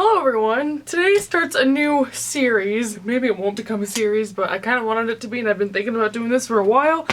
Hello everyone! Today starts a new series. Maybe it won't become a series, but I kind of wanted it to be and I've been thinking about doing this for a while.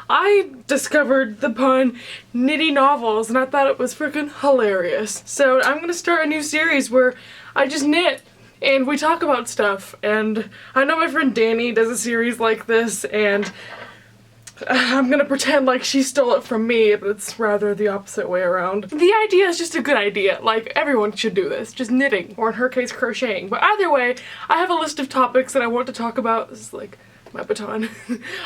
I discovered the pun KNITTYNOVELS and I thought it was freaking hilarious. So I'm gonna start a new series where I just knit and we talk about stuff. And I know my friend Danny does a series like this and I'm gonna pretend like she stole it from me, but it's rather the opposite way around. The idea is just a good idea. Like, everyone should do this. Just knitting, or in her case, crocheting. But either way, I have a list of topics that I want to talk about. This is like my baton.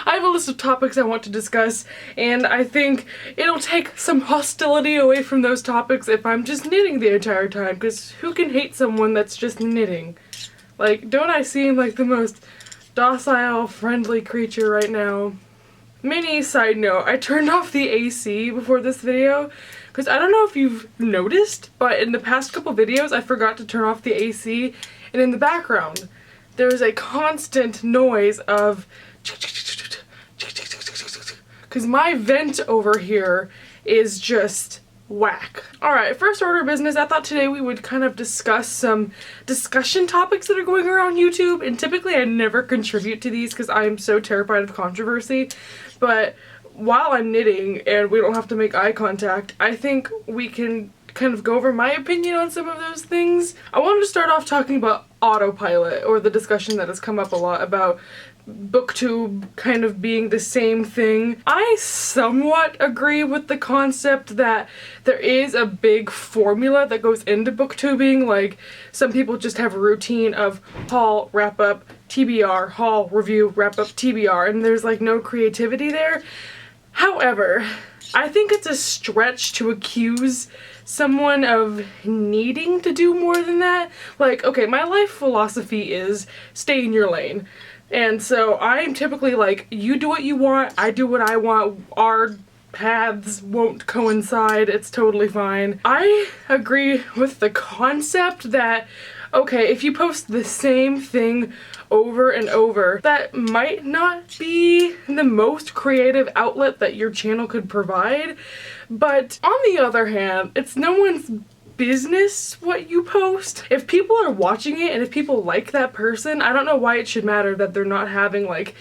I have a list of topics I want to discuss, and I think it'll take some hostility away from those topics if I'm just knitting the entire time, because who can hate someone that's just knitting? Like, don't I seem like the most docile, friendly creature right now? Mini side note, I turned off the AC before this video because I don't know if you've noticed, but in the past couple videos I forgot to turn off the AC, and in the background there's a constant noise of because my vent over here is just whack. Alright, first order of business, I thought today we would kind of discuss some discussion topics that are going around YouTube, and typically I never contribute to these because I am so terrified of controversy, but while I'm knitting and we don't have to make eye contact, I think we can kind of go over my opinion on some of those things. I wanted to start off talking about Autopilot, or the discussion that has come up a lot about BookTube kind of being the same thing. I somewhat agree with the concept that there is a big formula that goes into booktubing. Like, some people just have a routine of haul, wrap up, TBR, haul, review, wrap up, TBR, and there's like no creativity there. However, I think it's a stretch to accuse someone of needing to do more than that. Like, okay, my life philosophy is stay in your lane. And so I'm typically like, you do what you want, I do what I want, our paths won't coincide, it's totally fine. I agree with the concept that, okay, if you post the same thing over and over, that might not be the most creative outlet that your channel could provide, but on the other hand, it's no one's business what you post. If people are watching it and if people like that person, I don't know why it should matter that they're not having like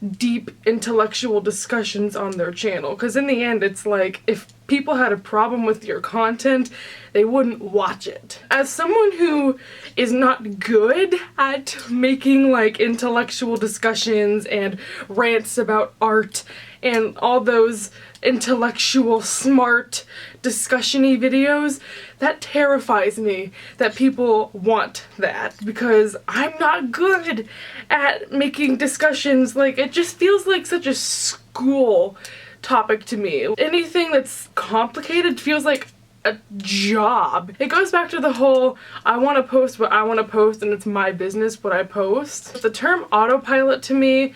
deep intellectual discussions on their channel, because in the end it's like, if people had a problem with your content, they wouldn't watch it. As someone who is not good at making like intellectual discussions and rants about art and all those intellectual, smart, discussion-y videos, that terrifies me that people want that, because I'm not good at making discussions. Like, it just feels like such a school topic to me. Anything that's complicated feels like a job. It goes back to the whole, I want to post what I want to post and it's my business what I post. The term autopilot to me,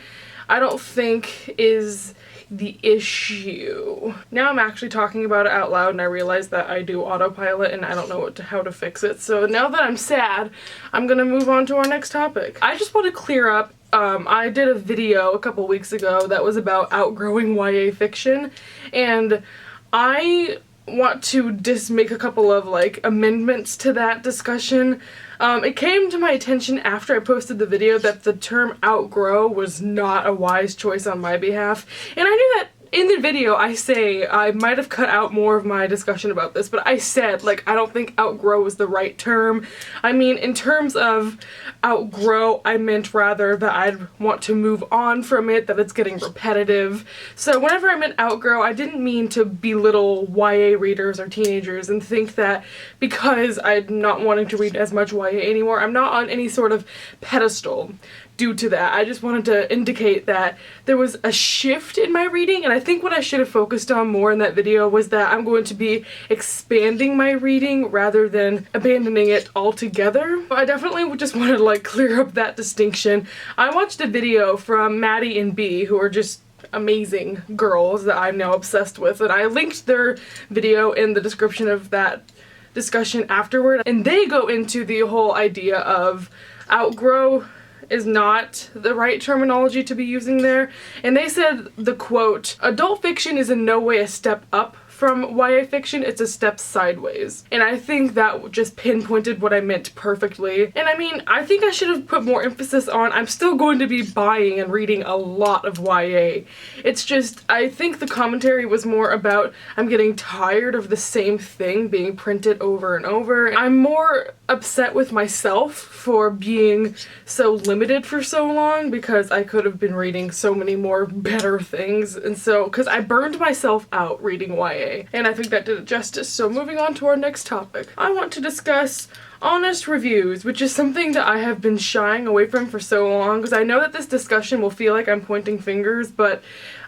I don't think is the issue. Now I'm actually talking about it out loud and I realize that I do autopilot and I don't know how to fix it. So now that I'm sad, I'm gonna move on to our next topic. I just want to clear up, I did a video a couple weeks ago that was about outgrowing YA fiction, and I want to just make a couple of like amendments to that discussion. It came to my attention after I posted the video that the term outgrow was not a wise choice on my behalf, and I knew that in the video. I might have cut out more of my discussion about this, but I said, like, I don't think outgrow is the right term. I mean, in terms of outgrow, I meant rather that I'd want to move on from it, that it's getting repetitive. So whenever I meant outgrow, I didn't mean to belittle YA readers or teenagers and think that because I'm not wanting to read as much YA anymore, I'm not on any sort of pedestal due to that. I just wanted to indicate that there was a shift in my reading, and I think what I should have focused on more in that video was that I'm going to be expanding my reading rather than abandoning it altogether. But I definitely just wanted to like clear up that distinction. I watched a video from Maddie and B, who are just amazing girls that I'm now obsessed with, and I linked their video in the description of that discussion afterward, and they go into the whole idea of outgrow is not the right terminology to be using there, and they said the quote, "Adult fiction is in no way a step up from YA fiction, it's a step sideways. And I think that just pinpointed what I meant perfectly. And I mean, I think I should have put more emphasis on I'm still going to be buying and reading a lot of YA. It's just, I think the commentary was more about I'm getting tired of the same thing being printed over and over. I'm more upset with myself for being so limited for so long because I could have been reading so many more better things. And so, because I burned myself out reading YA. And I think that did it justice. So moving on to our next topic. I want to discuss honest reviews, which is something that I have been shying away from for so long because I know that this discussion will feel like I'm pointing fingers, but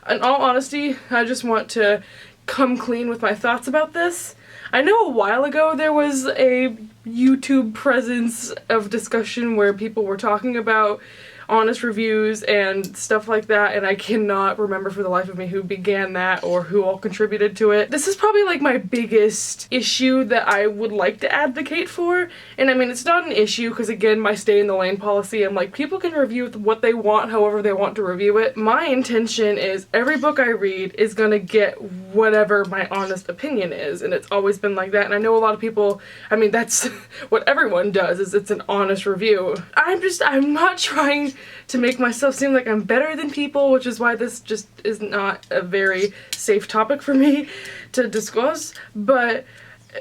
in all honesty, I just want to come clean with my thoughts about this. I know a while ago there was a YouTube presence of discussion where people were talking about honest reviews and stuff like that, and I cannot remember for the life of me who began that or who all contributed to it. This is probably like my biggest issue that I would like to advocate for, and I mean it's not an issue because again my stay in the lane policy, I'm like people can review what they want however they want to review it. My intention is every book I read is gonna get whatever my honest opinion is, and it's always been like that, and I know a lot of people, I mean that's what everyone does, is it's an honest review. I'm not trying to make myself seem like I'm better than people, which is why this just is not a very safe topic for me to discuss, but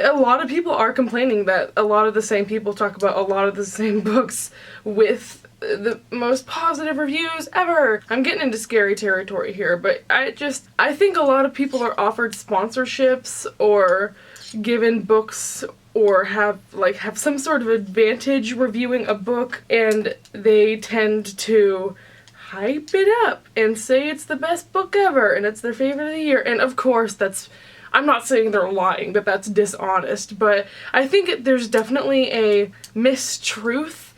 a lot of people are complaining that a lot of the same people talk about a lot of the same books with the most positive reviews ever. I'm getting into scary territory here, but I think a lot of people are offered sponsorships or given books or have some sort of advantage reviewing a book, and they tend to hype it up and say it's the best book ever and it's their favorite of the year. And of course I'm not saying they're lying, that that's dishonest, but I think there's definitely a mistruth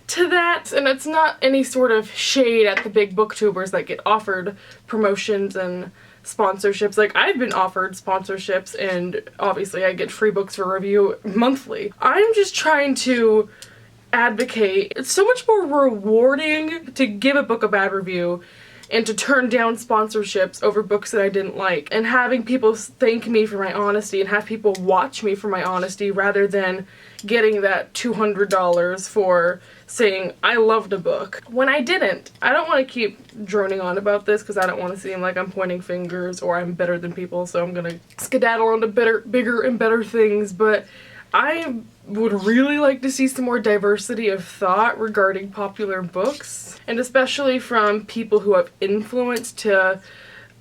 to that, and it's not any sort of shade at the big booktubers that get offered promotions and sponsorships. Like, I've been offered sponsorships and obviously I get free books for review monthly. I'm just trying to advocate. It's so much more rewarding to give a book a bad review and to turn down sponsorships over books that I didn't like, and having people thank me for my honesty and have people watch me for my honesty rather than getting that $200 for saying I loved a book when I didn't. I don't want to keep droning on about this because I don't want to seem like I'm pointing fingers or I'm better than people, so I'm gonna skedaddle on to bigger and better things, but I would really like to see some more diversity of thought regarding popular books, and especially from people who have influence to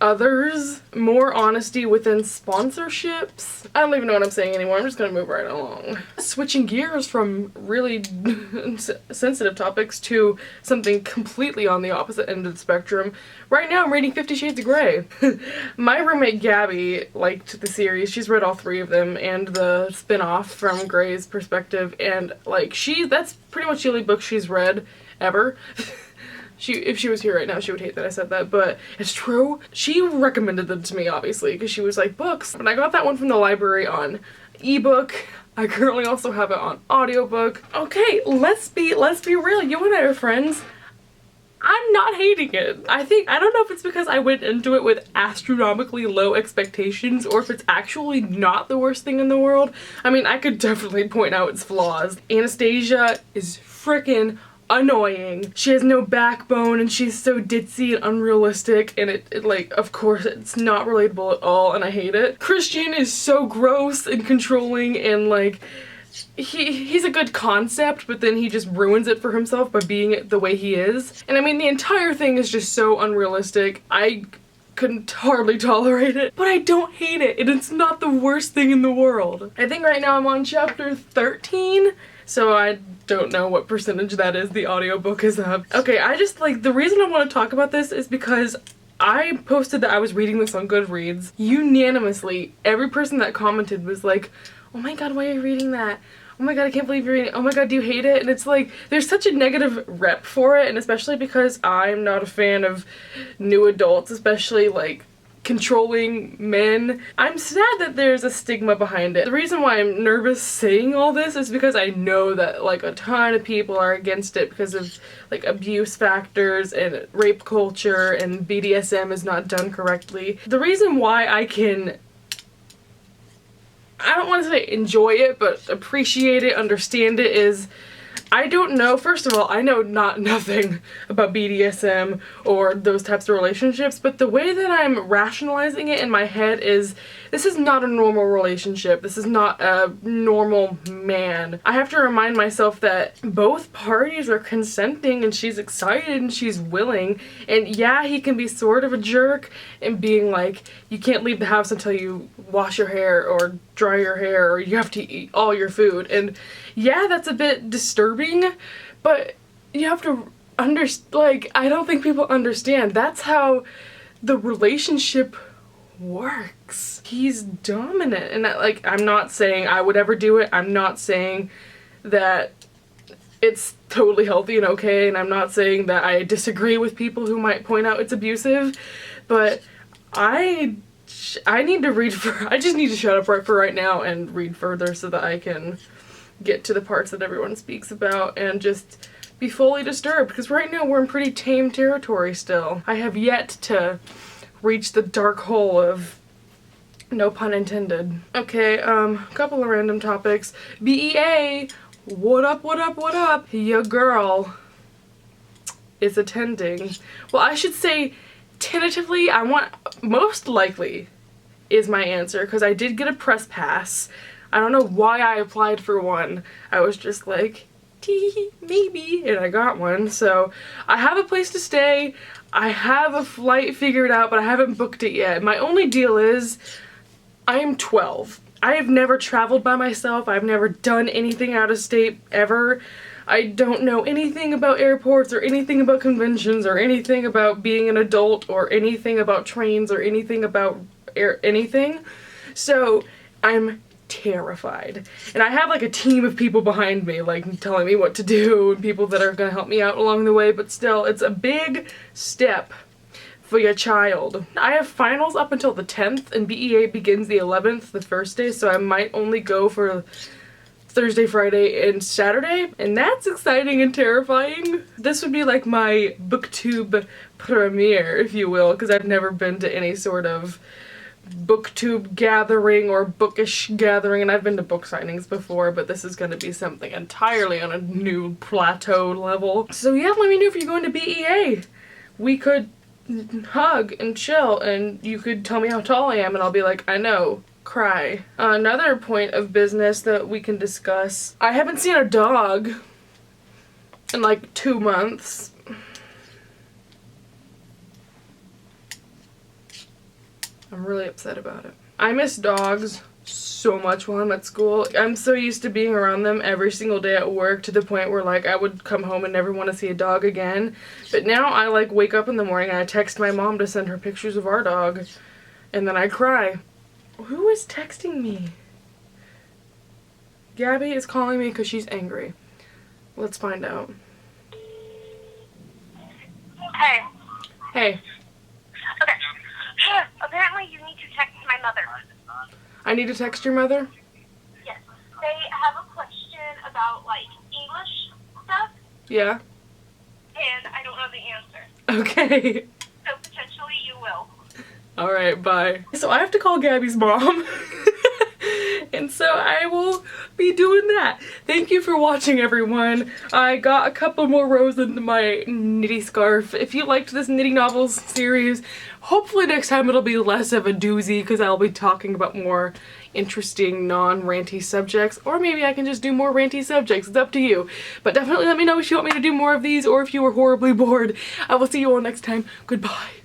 others, more honesty within sponsorships. I don't even know what I'm saying anymore, I'm just gonna move right along. Switching gears from really sensitive topics to something completely on the opposite end of the spectrum. Right now I'm reading 50 Shades of Grey. My roommate Gabby liked the series, she's read all 3 of them and the spin-off from Grey's perspective, and like that's pretty much the only book she's read ever. If she was here right now, she would hate that I said that, but it's true. She recommended them to me, obviously, because she was like, books. And I got that one from the library on ebook. I currently also have it on audiobook. Okay, let's be real. You and I are friends. I'm not hating it. I don't know if it's because I went into it with astronomically low expectations or if it's actually not the worst thing in the world. I mean, I could definitely point out its flaws. Anastasia is frickin' annoying. She has no backbone and she's so ditzy and unrealistic, and it like, of course, it's not relatable at all and I hate it. Christian is so gross and controlling, and like he's a good concept, but then he just ruins it for himself by being the way he is. And I mean, the entire thing is just so unrealistic. I couldn't hardly tolerate it, but I don't hate it, and it's not the worst thing in the world. I think right now I'm on chapter 13, so I don't know what percentage that is. The audiobook is up. Okay, I just the reason I want to talk about this is because I posted that I was reading this on Goodreads. Unanimously, every person that commented was like, oh my god, why are you reading that? Oh my god, I can't believe you're reading it. Oh my god, do you hate it? And it's like, there's such a negative rep for it, and especially because I'm not a fan of new adults, especially like controlling men. I'm sad that there's a stigma behind it. The reason why I'm nervous saying all this is because I know that like a ton of people are against it because of like abuse factors and rape culture, and BDSM is not done correctly. The reason why I can I don't want to say enjoy it, but appreciate it, understand it is, I don't know, first of all, I know nothing about BDSM or those types of relationships, but the way that I'm rationalizing it in my head is, this is not a normal relationship. This is not a normal man. I have to remind myself that both parties are consenting and she's excited and she's willing. And yeah, he can be sort of a jerk and being like, you can't leave the house until you wash your hair or dry your hair or you have to eat all your food. And yeah, that's a bit disturbing, but you have to understand, like, I don't think people understand. That's how the relationship works. He's dominant, and like, I'm not saying I would ever do it. I'm not saying that it's totally healthy and okay, and I'm not saying that I disagree with people who might point out it's abusive, but I need to read I just need to shut up for right now and read further so that I can get to the parts that everyone speaks about and just be fully disturbed, because right now we're in pretty tame territory still. I have yet to reach the dark hole of, no pun intended. Okay, couple of random topics. BEA, what up, what up, what up? Your girl is attending. Well, I should say tentatively, most likely is my answer, because I did get a press pass. I don't know why I applied for one. I was just like, maybe, and I got one. So I have a place to stay. I have a flight figured out, but I haven't booked it yet. My only deal is, I am 12. I have never traveled by myself. I've never done anything out of state ever. I don't know anything about airports or anything about conventions or anything about being an adult or anything about trains or anything about anything. So I'm terrified. And I have like a team of people behind me, like telling me what to do and people that are gonna help me out along the way, but still, it's a big step for your child. I have finals up until the 10th and BEA begins the 11th, the first day, so I might only go for Thursday, Friday, and Saturday, and that's exciting and terrifying. This would be like my BookTube premiere, if you will, because I've never been to any sort of BookTube gathering or bookish gathering, and I've been to book signings before, but this is going to be something entirely on a new plateau level. So yeah, let me know if you're going to BEA. We could hug and chill, and you could tell me how tall I am, and I'll be like, I know. Cry. Another point of business that we can discuss. I haven't seen a dog in like 2 months. I'm really upset about it. I miss dogs so much while I'm at school. I'm so used to being around them every single day at work to the point where like I would come home and never want to see a dog again. But now I like wake up in the morning and I text my mom to send her pictures of our dog, and then I cry. Who is texting me? Gabby is calling me because she's angry. Let's find out. Hey. Hey. Okay. Apparently you need to text my mother. I need to text your mother? Yes. They have a question about, like, English stuff. Yeah. And I don't know the answer. Okay. So potentially you will. Alright, bye. So I have to call Gabby's mom. And so I will be doing that. Thank you for watching, everyone. I got a couple more rows into my knitty scarf. If you liked this Knitty Novels series, hopefully next time it'll be less of a doozy because I'll be talking about more interesting non-ranty subjects, or maybe I can just do more ranty subjects. It's up to you. But definitely let me know if you want me to do more of these or if you were horribly bored. I will see you all next time. Goodbye.